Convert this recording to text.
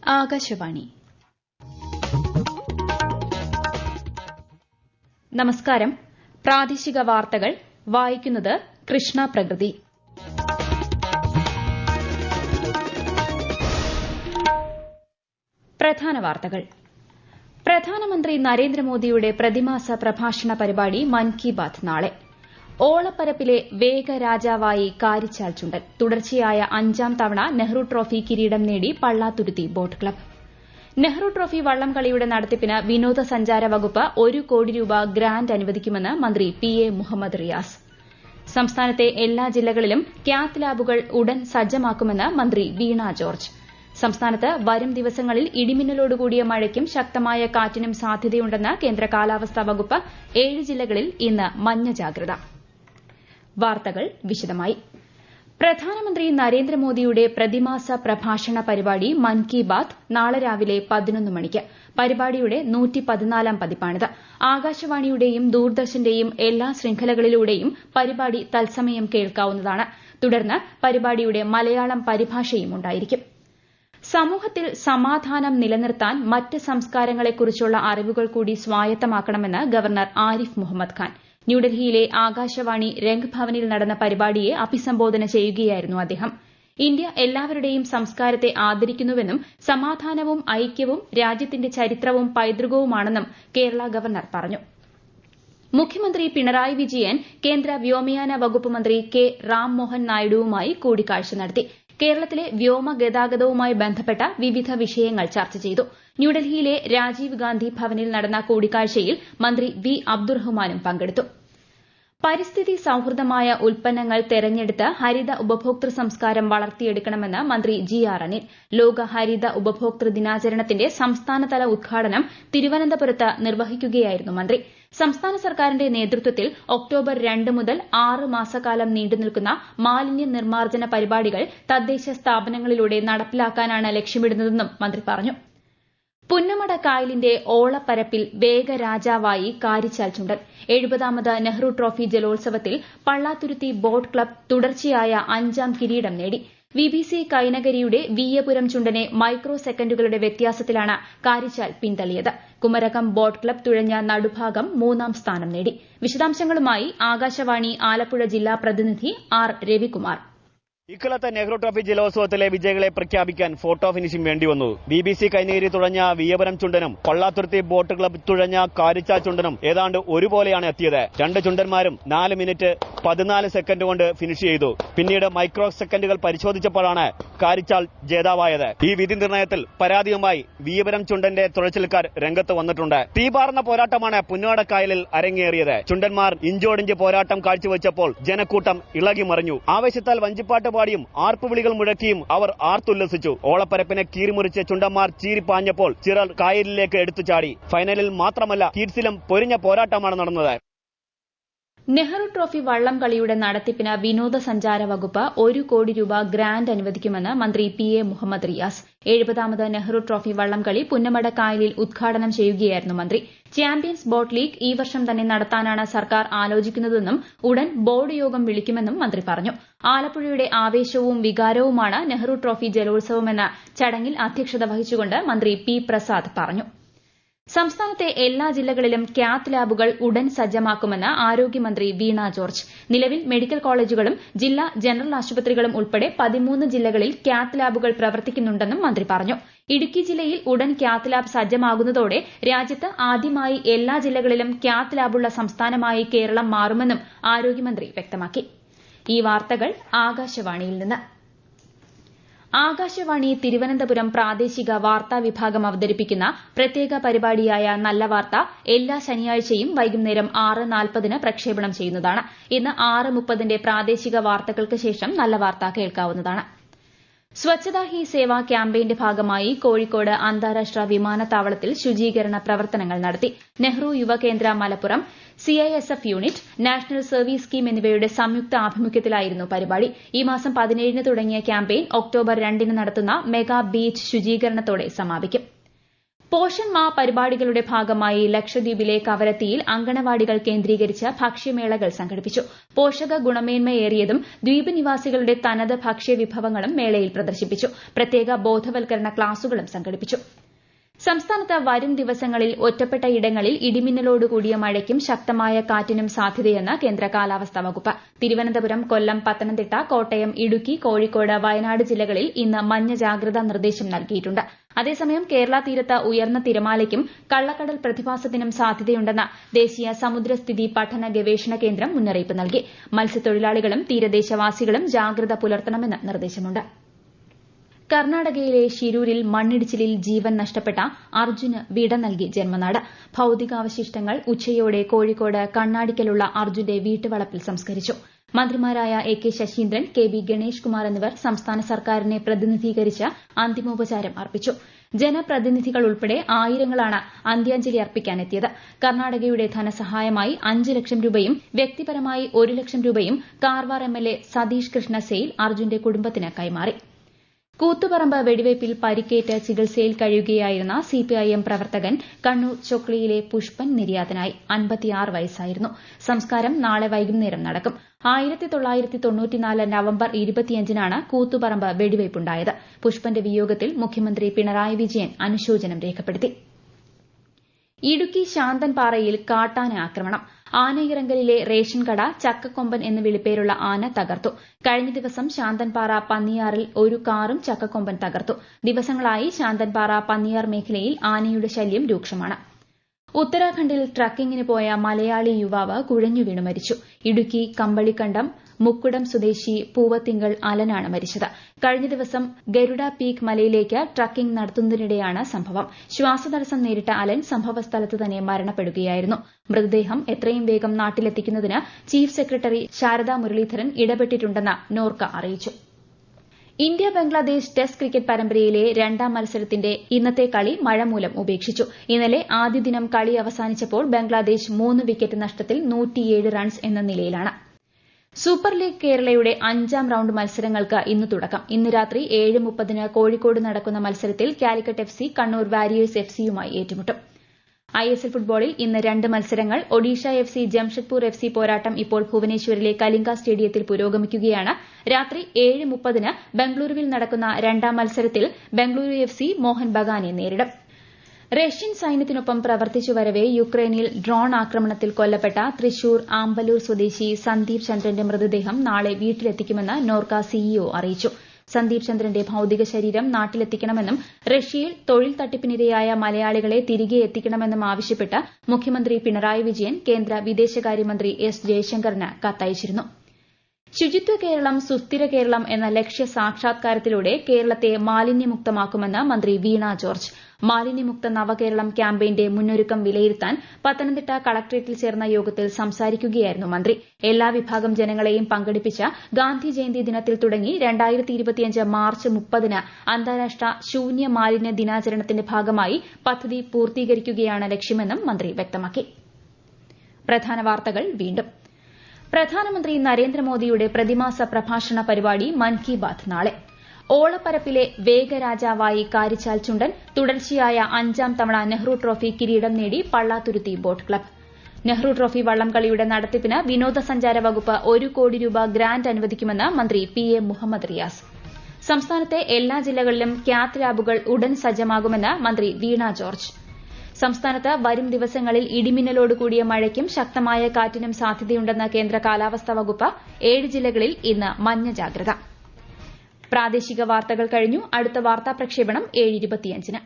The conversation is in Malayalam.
ആകാശവാണി. നമസ്കാരം. പ്രാദേശിക വാർത്തകൾ വായിക്കുന്നത് കൃഷ്ണ പ്രകൃതി. പ്രധാന വാർത്തകൾ. പ്രധാനമന്ത്രി നരേന്ദ്രമോദിയുടെ പ്രതിമാസ പ്രഭാഷണ പരിപാടി മൻ കി ബാത് നാളെ. ഓളപ്പരപ്പിലെ വേഗരാജാവായി കാരിച്ചാൽ ചുണ്ടൻ. തുടർച്ചയായ 5ാം തവണ നെഹ്റു ട്രോഫി കിരീടം നേടി Pallathuruthy boat club. Nehru trophy വള്ളംകളിയുടെ നടത്തിപ്പിന് വിനോദസഞ്ചാര വകുപ്പ് 1 കോടി രൂപ ഗ്രാന്റ് അനുവദിക്കുമെന്ന് മന്ത്രി പി എ മുഹമ്മദ് റിയാസ്. സംസ്ഥാനത്തെ എല്ലാ ജില്ലകളിലും കാത്ത് ലാബുകൾ ഉടൻ സജ്ജമാക്കുമെന്ന് മന്ത്രി വീണ ജോർജ്. സംസ്ഥാനത്ത് വരും ദിവസങ്ങളിൽ ഇടിമിന്നലോടുകൂടിയ മഴയ്ക്കും ശക്തമായ കാറ്റിനും സാധ്യതയുണ്ടെന്ന് കേന്ദ്ര കാലാവസ്ഥാ വകുപ്പ്. 7 ജില്ലകളിൽ ഇന്ന് മഞ്ഞ ജാഗ്രത. വാർത്തകൾ വിശദമായി. പ്രധാനമന്ത്രി നരേന്ദ്രമോദിയുടെ പ്രതിമാസ പ്രഭാഷണ പരിപാടി മൻ കി ബാത് നാളെ രാവിലെ 11 മണിക്ക്. പരിപാടിയുടെ 114ാം പതിപ്പാണിത്. ആകാശവാണിയുടെയും ദൂരദർശന്റെയും എല്ലാ ശൃംഖലകളിലൂടെയും പരിപാടി തത്സമയം കേൾക്കാവുന്നതാണ്. തുടർന്ന് പരിപാടിയുടെ മലയാളം പരിഭാഷയും ഉണ്ടായിരിക്കും. സമൂഹത്തിൽ സമാധാനം നിലനിർത്താൻ മറ്റ് സംസ്കാരങ്ങളെക്കുറിച്ചുള്ള അറിവുകൾ കൂടി സ്വായത്തമാക്കണമെന്ന് ഗവർണർ ആരിഫ് മുഹമ്മദ് ഖാൻ. ന്യൂഡൽഹിയിലെ ആകാശവാണി രംഗ് ഭവനിൽ നടന്ന പരിപാടിയെ അഭിസംബോധന ചെയ്യുകയായിരുന്നു അദ്ദേഹം. ഇന്ത്യ എല്ലാവരുടെയും സംസ്കാരത്തെ ആദരിക്കുന്നുവെന്നും സമാധാനവും ഐക്യവും രാജ്യത്തിന്റെ ചരിത്രവും പൈതൃകവുമാണെന്നും കേരള ഗവർണർ പറഞ്ഞു. മുഖ്യമന്ത്രി പിണറായി വിജയൻ കേന്ദ്ര വ്യോമയാന വകുപ്പ് മന്ത്രി കെ റാം മോഹൻ നായിഡുവുമായി കൂടിക്കാഴ്ച നടത്തി. കേരളത്തിലെ വ്യോമ ഗതാഗതവുമായി ബന്ധപ്പെട്ട വിവിധ വിഷയങ്ങൾ ചർച്ച ചെയ്തു. ന്യൂഡൽഹിയിലെ രാജീവ് ഗാന്ധി ഭവനിൽ നടന്ന കൂടിക്കാഴ്ചയിൽ മന്ത്രി വി അബ്ദുറഹ്മാനും പങ്കെടുത്തു. പരിസ്ഥിതി സൌഹൃദമായ ഉൽപ്പന്നങ്ങൾ തെരഞ്ഞെടുത്ത് ഹരിത ഉപഭോക്തൃ സംസ്കാരം വളർത്തിയെടുക്കണമെന്ന് മന്ത്രി ജി ആർ അനിൽ. ലോക ഹരിത ഉപഭോക്തൃ ദിനാചരണത്തിന്റെ സംസ്ഥാനതല ഉദ്ഘാടനം തിരുവനന്തപുരത്ത് നിർവഹിക്കുകയായിരുന്നു മന്ത്രി. സംസ്ഥാന സർക്കാരിന്റെ നേതൃത്വത്തിൽ ഒക്ടോബർ 2 മുതൽ 6 മാസക്കാലം നീണ്ടുനിൽക്കുന്ന മാലിന്യ നിർമ്മാർജ്ജന പരിപാടികൾ തദ്ദേശ സ്ഥാപനങ്ങളിലൂടെ നടപ്പിലാക്കാനാണ് ലക്ഷ്യമിടുന്നതെന്നും മന്ത്രി പറഞ്ഞു. പുന്നമട കായലിന്റെ ഓളപ്പരപ്പിൽ വേഗരാജാവായി കാരിച്ചാൽ ചുണ്ടൻ. 70ാമത് നെഹ്റു ട്രോഫി ജലോത്സവത്തിൽ പള്ളാത്തുരുത്തി ബോട്ട് ക്ലബ്ബ് തുടർച്ചയായ 5ാം കിരീടം നേടി. വിബിസി കൈനകരിയുടെ വീയപുരം ചുണ്ടനെ മൈക്രോ സെക്കൻഡുകളുടെ വ്യത്യാസത്തിലാണ് കാരിച്ചാൽ പിന്തള്ളിയത്. കുമരകം ബോട്ട് ക്ലബ്ബ് തുഴഞ്ഞ നടുഭാഗം 3ാം സ്ഥാനം നേടി. വിശദാംശങ്ങളുമായി ആകാശവാണി ആലപ്പുഴ ജില്ലാ പ്രതിനിധി ആർ രവികുമാർ. ഇക്കൊല്ലത്തെ നെഹ്റു ട്രോഫി ജലോത്സവത്തിലെ വിജയികളെ പ്രഖ്യാപിക്കാൻ ഫോട്ടോ ഫിനിഷിംഗ് വേണ്ടിവന്നു. ബിബിസി കൈനഗിരി തുഴഞ്ഞ വീയപുരം ചുണ്ടനും പള്ളാത്തുരുത്തി ബോട്ട് ക്ലബ്ബ് തുഴഞ്ഞ കാരിച്ചാൽ ചുണ്ടനും ഏതാണ്ട് ഒരുപോലെയാണ് എത്തിയത്. 2 ചുണ്ടന്മാരും 4 മിനിറ്റ് 14 സെക്കൻഡ് കൊണ്ട് ഫിനിഷ് ചെയ്തു. പിന്നീട് മൈക്രോ സെക്കൻഡുകൾ പരിശോധിച്ചപ്പോഴാണ് കാരിച്ചാൽ ജേതാവായത്. ഈ വിധി നിർണയത്തിൽ പരാതിയുമായി വീയപുരം ചുണ്ടന്റെ തുഴച്ചിൽക്കാർ രംഗത്ത് വന്നിട്ടുണ്ട്. തീപാർന്ന പോരാട്ടമാണ് പുന്നമടക്കായലിൽ അരങ്ങേറിയത്. ചുണ്ടന്മാർ ഇഞ്ചോടിഞ്ച് പോരാട്ടം കാഴ്ചവെച്ചപ്പോൾ ജനക്കൂട്ടം ഇളകി മറിഞ്ഞു. ആവേശത്താൽ വഞ്ചിപ്പാട്ട് പാടിയും ആർപ്പുവിളികൾ മുഴക്കിയും അവർ ആർത്തുല്ലസിച്ചു. ഓളപ്പരപ്പിനെ കീറിമുറിച്ച് ചുണ്ടന്മാർ ചീറിപ്പാഞ്ഞപ്പോൾ ചിറർ കായലിലേക്ക് എടുത്തു ചാടി. ഫൈനലിൽ മാത്രമല്ല ഹീറ്റ്സിലും പൊരിഞ്ഞ പോരാട്ടമാണ് നടന്നത്. നെഹ്റു ട്രോഫി വള്ളംകളിയുടെ നടത്തിപ്പിന് വിനോദസഞ്ചാര വകുപ്പ് 1 കോടി രൂപ ഗ്രാന്റ് അനുവദിക്കുമെന്ന് മന്ത്രി പി എ മുഹമ്മദ് റിയാസ്. 70ാമത് നെഹ്റു ട്രോഫി വള്ളംകളി പുന്നമട കായലിൽ ഉദ്ഘാടനം ചെയ്യുകയായിരുന്നു മന്ത്രി. ചാമ്പ്യൻസ് ബോട്ട് ലീഗ് ഈ വർഷം തന്നെ നടത്താനാണ് സർക്കാർ ആലോചിക്കുന്നതെന്നും ഉടൻ ബോർഡ് യോഗം വിളിക്കുമെന്നും മന്ത്രി പറഞ്ഞു. ആലപ്പുഴയുടെ ആവേശവും വികാരവുമാണ് നെഹ്റു ട്രോഫി ജലോത്സവമെന്ന് ചടങ്ങിൽ അധ്യക്ഷത വഹിച്ചുകൊണ്ട് മന്ത്രി പി പ്രസാദ് പറഞ്ഞു. സംസ്ഥാനത്തെ എല്ലാ ജില്ലകളിലും കാത്ത് ലാബുകൾ ഉടൻ സജ്ജമാക്കുമെന്ന് ആരോഗ്യമന്ത്രി വീണ ജോർജ്. നിലവിൽ മെഡിക്കൽ കോളേജുകളും ജില്ലാ ജനറൽ ആശുപത്രികളും ഉൾപ്പെടെ 13 ജില്ലകളിൽ കാത്ത് ലാബുകൾ പ്രവർത്തിക്കുന്നുണ്ടെന്നും മന്ത്രി പറഞ്ഞു. ഇടുക്കി ജില്ലയിൽ ഉടൻ കാത്ത് ലാബ് സജ്ജമാകുന്നതോടെ രാജ്യത്ത് ആദ്യമായി എല്ലാ ജില്ലകളിലും കാത്ത് ലാബുള്ള സംസ്ഥാനമായി കേരളം മാറുമെന്നും ആരോഗ്യമന്ത്രി വ്യക്തമാക്കി. ഈ വാർത്തകൾ ആകാശവാണിയിൽ നിന്ന്. ആകാശവാണി തിരുവനന്തപുരം പ്രാദേശിക വാർത്താ വിഭാഗം അവതരിപ്പിക്കുന്ന പ്രത്യേക പരിപാടിയായ നല്ല വാർത്ത എല്ലാ ശനിയാഴ്ചയും വൈകുന്നേരം 6:40 പ്രക്ഷേപണം ചെയ്യുന്നതാണ്. ഇന്ന് 6:30 പ്രാദേശിക വാർത്തകൾക്ക് ശേഷം നല്ല വാർത്ത കേൾക്കാവുന്നതാണ്. സ്വച്ഛതാ ഹി സേവ ക്യാമ്പയിന്റെ ഭാഗമായി കോഴിക്കോട് അന്താരാഷ്ട്ര വിമാനത്താവളത്തിൽ ശുചീകരണ പ്രവർത്തനങ്ങൾ നടത്തി. Nehru Yuvakendra Malappuram, CISF unit, national service scheme എന്നിവയുടെ സംയുക്ത ആഭിമുഖ്യത്തിലായിരുന്നു പരിപാടി. ഈ മാസം 17 തുടങ്ങിയ ക്യാമ്പയിൻ ഒക്ടോബർ 2 നടത്തുന്ന മെഗാ ബീച്ച് ശുചീകരണത്തോടെ സമാപിക്കും. പോഷൺ മാ പരിപാടികളുടെ ഭാഗമായി ലക്ഷദ്വീപിലെ കവരത്തിയിൽ അങ്കണവാടികൾ കേന്ദ്രീകരിച്ച് ഭക്ഷ്യമേളകൾ സംഘടിപ്പിച്ചു. പോഷക ഗുണമേന്മയേറിയതും ദ്വീപ് നിവാസികളുടെ തനത് ഭക്ഷ്യവിഭവങ്ങളും മേളയിൽ പ്രദർശിപ്പിച്ചു. പ്രത്യേക ബോധവൽക്കരണ ക്ലാസുകളും സംഘടിപ്പിച്ചു. സംസ്ഥാനത്ത് വരും ദിവസങ്ങളിൽ ഒറ്റപ്പെട്ട ഇടങ്ങളിൽ ഇടിമിന്നലോടുകൂടിയ മഴയ്ക്കും ശക്തമായ കാറ്റിനും സാധ്യതയെന്ന് കേന്ദ്ര കാലാവസ്ഥാ വകുപ്പ്. തിരുവനന്തപുരം, കൊല്ലം, പത്തനംതിട്ട, കോട്ടയം, ഇടുക്കി, കോഴിക്കോട്, വയനാട് ജില്ലകളിൽ ഇന്ന് മഞ്ഞ ജാഗ്രതാ നിർദ്ദേശം നൽകിയിട്ടുണ്ട്. അതേസമയം കേരള തീരത്ത് ഉയർന്ന തിരമാലയ്ക്കും കള്ളക്കടൽ പ്രതിഭാസത്തിനും സാധ്യതയുണ്ടെന്ന് ദേശീയ സമുദ്രസ്ഥിതി പഠന ഗവേഷണ കേന്ദ്രം മുന്നറിയിപ്പ് നൽകി. മത്സ്യത്തൊഴിലാളികളും തീരദേശവാസികളും ജാഗ്രത പുലർത്തണമെന്ന് നിർദ്ദേശമുണ്ട്. കർണാടകയിലെ ഷിരൂരിൽ മണ്ണിടിച്ചിലിൽ ജീവൻ നഷ്ടപ്പെട്ട അർജുന് വിട നൽകി ജന്മനാട്. ഭൌതികാവശിഷ്ടങ്ങൾ ഉച്ചയോടെ കോഴിക്കോട് കണ്ണാടിക്കലുള്ള അർജുന്റെ വീട്ടുവളപ്പിൽ സംസ്കരിച്ചു. മന്ത്രിമാരായ A K Saseendran, K B Ganesh Kumar എന്നിവർ സംസ്ഥാന സർക്കാരിനെ പ്രതിനിധീകരിച്ച് അന്തിമോപചാരം അർപ്പിച്ചു. ജനപ്രതിനിധികൾ ഉൾപ്പെടെ ആയിരങ്ങളാണ് അന്ത്യാഞ്ജലി അർപ്പിക്കാനെത്തിയത്. കർണാടകയുടെ ധനസഹായമായി 5 ലക്ഷം രൂപയും വ്യക്തിപരമായി 1 ലക്ഷം രൂപയും കാർവാർ എംഎൽഎ സതീഷ് കൃഷ്ണ സെയിൽ അർജുന്റെ കുടുംബത്തിന് കൈമാറി. കൂത്തുപറമ്പ് വെടിവയ്പിൽ പരിക്കേറ്റ് ചികിത്സയിൽ കഴിയുകയായിരുന്ന സിപിഐഎം പ്രവർത്തകൻ കണ്ണൂർ ചൊക്ലിയിലെ പുഷ്പൻ നിര്യാതനായി. 56 വയസ്സായിരുന്നു. സംസ്കാരം നാളെ വൈകുന്നേരം നടക്കും. 1994 നവംബർ 25-നാണ് കൂത്തുപറമ്പ് വെടിവയ്പുണ്ടായത്. പുഷ്പന്റെ വിയോഗത്തിൽ മുഖ്യമന്ത്രി പിണറായി വിജയൻ അനുശോചനം രേഖപ്പെടുത്തി. ഇടുക്കി ശാന്തൻപാറയിൽ കാട്ടാന ആക്രമണം. ആനയിറങ്കലിലെ റേഷൻ കട ചക്കക്കൊമ്പൻ എന്ന് വിളിപ്പേരുള്ള ആന തകർത്തു. കഴിഞ്ഞ ദിവസം ശാന്തൻപാറ പന്നിയാറിൽ ഒരു കാറും ചക്കക്കൊമ്പൻ തകർത്തു. ദിവസങ്ങളായി ശാന്തൻപാറ പന്നിയാർ മേഖലയിൽ ആനയുടെ ശല്യം രൂക്ഷമാണ്. ഉത്തരാഖണ്ഡിൽ ട്രക്കിങ്ങിന് പോയ മലയാളി യുവാവ് കുഴഞ്ഞു വീണ് മരിച്ചു. ഇടുക്കി കമ്പളിക്കണ്ടം മുക്കുടം സ്വദേശി പൂവത്തിങ്കൾ അലനാണ് മരിച്ചത്. കഴിഞ്ഞ ദിവസം ഗരുഡ പീക്ക് മലയിലേക്ക് ട്രക്കിംഗ് നടത്തുന്നതിനിടെയാണ് സംഭവം. ശ്വാസതടസ്സം നേരിട്ട അലൻ സംഭവസ്ഥലത്ത് തന്നെ മരണപ്പെടുകയായിരുന്നു. മൃതദേഹം എത്രയും വേഗം നാട്ടിലെത്തിക്കുന്നതിന് ചീഫ് സെക്രട്ടറി ശാരദാ മുരളീധരൻ ഇടപെട്ടിട്ടുണ്ടെന്ന് നോർക്ക അറിയിച്ചു. ഇന്ത്യ ബംഗ്ലാദേശ് ടെസ്റ്റ് ക്രിക്കറ്റ് പരമ്പരയിലെ 2ാം മത്സരത്തിന്റെ ഇന്നത്തെ കളി മഴ മൂലം ഉപേക്ഷിച്ചു. ഇന്നലെ ആദ്യ ദിനം കളി അവസാനിച്ചപ്പോൾ ബംഗ്ലാദേശ് 3 വിക്കറ്റ് നഷ്ടത്തിൽ 107 റൺസ് എന്ന നിലയിലാണ്. സൂപ്പർ ലീഗ് കേരളയുടെ 5ാം റൌണ്ട് മത്സരങ്ങൾക്ക് ഇന്ന് തുടക്കം. ഇന്ന് രാത്രി 7:30-ന് കോഴിക്കോട് നടക്കുന്ന മത്സരത്തിൽ Calicut F C Kannur warriors F സിയുമായി ഏറ്റുമുട്ടും. ഐഎസ്എൽ ഫുട്ബോളിൽ ഇന്ന് 2 മത്സരങ്ങൾ. Odisha F C Jamshedpur F C പോരാട്ടം ഇപ്പോൾ ഭുവനേശ്വറിലെ കലിംഗ സ്റ്റേഡിയത്തിൽ പുരോഗമിക്കുകയാണ്. രാത്രി 7:30-ന് ബംഗളൂരുവിൽ നടക്കുന്ന 2ാം മത്സരത്തിൽ ബംഗളൂരു എഫ് സി മോഹൻ ബഗാനെ നേരിടും. റഷ്യൻ സൈന്യത്തിനൊപ്പം പ്രവർത്തിച്ചു വരവെ യുക്രൈനിൽ ഡ്രോൺ ആക്രമണത്തിൽ കൊല്ലപ്പെട്ട തൃശൂർ ആമ്പലൂർ സ്വദേശി സന്ദീപ് ചന്ദ്രന്റെ മൃതദേഹം നാളെ വീട്ടിലെത്തിക്കുമെന്ന് നോർക്ക സിഇഒ അറിയിച്ചു. സന്ദീപ് ചന്ദ്രന്റെ ഭൌതിക ശരീരം നാട്ടിലെത്തിക്കണമെന്നും റഷ്യയിൽ തൊഴിൽ തട്ടിപ്പിനിരയായ മലയാളികളെ തിരികെ എത്തിക്കണമെന്നും ആവശ്യപ്പെട്ട് മുഖ്യമന്ത്രി പിണറായി വിജയൻ കേന്ദ്ര വിദേശകാര്യമന്ത്രി എസ് ജയശങ്കറിന് കത്തയച്ചിരുന്നു. ശുചിത്വ കേരളം സുസ്ഥിര കേരളം എന്ന ലക്ഷ്യ സാക്ഷാത്കാരത്തിലൂടെ കേരളത്തെ മാലിന്യമുക്തമാക്കുമെന്ന് മന്ത്രി വീണ ജോർജ്. മാലിന്യമുക്ത നവകേരളം ക്യാമ്പയിന്റെ മുന്നൊരുക്കം വിലയിരുത്താൻ പത്തനംതിട്ട കളക്ടറേറ്റിൽ ചേർന്ന യോഗത്തിൽ സംസാരിക്കുകയായിരുന്നു മന്ത്രി. എല്ലാ വിഭാഗം ജനങ്ങളെയും പങ്കെടുപ്പിച്ച ഗാന്ധി ജയന്തി ദിനത്തിൽ തുടങ്ങി 2025 മാർച്ച് 30-ന് അന്താരാഷ്ട്ര ശൂന്യ മാലിന്യ ദിനാചരണത്തിന്റെ ഭാഗമായി പദ്ധതി പൂർത്തീകരിക്കുകയാണ് ലക്ഷ്യമെന്നും മന്ത്രി വ്യക്തമാക്കി. പ്രധാന വാർത്തകൾ വീണ്ടും. പ്രധാനമന്ത്രി നരേന്ദ്രമോദിയുടെ പ്രതിമാസ പ്രഭാഷണ പരിപാടി മൻ കി ബാത്ത് നാളെ. ഓളപ്പരപ്പിലെ വേഗരാജാവായി കാരിച്ചാൽ ചുണ്ടൻ. തുടർച്ചയായ 5ാം തവണ നെഹ്റു ട്രോഫി കിരീടം നേടി Pallathuruthy boat club. Nehru trophy വള്ളംകളിയുടെ നടത്തിപ്പിന് വിനോദസഞ്ചാര വകുപ്പ് 1 കോടി രൂപ ഗ്രാന്റ് അനുവദിക്കുമെന്ന് മന്ത്രി പി എ മുഹമ്മദ് റിയാസ്. സംസ്ഥാനത്തെ എല്ലാ ജില്ലകളിലും കാത്ത് ലാബുകൾ ഉടൻ സജ്ജമാകുമെന്ന് മന്ത്രി വീണ ജോർജ്. സംസ്ഥാനത്ത് വരും ദിവസങ്ങളിൽ ഇടിമിന്നലോടുകൂടിയ മഴയ്ക്കും ശക്തമായ കാറ്റിനും സാധ്യതയുണ്ടെന്ന് കേന്ദ്ര കാലാവസ്ഥാ വകുപ്പ്. 7 ജില്ലകളിൽ ഇന്ന് മഞ്ഞ ജാഗ്രത. പ്രാദേശിക വാർത്തകൾ കഴിഞ്ഞു. അടുത്ത വാർത്താ പ്രക്ഷേപണം 7:25-ന്.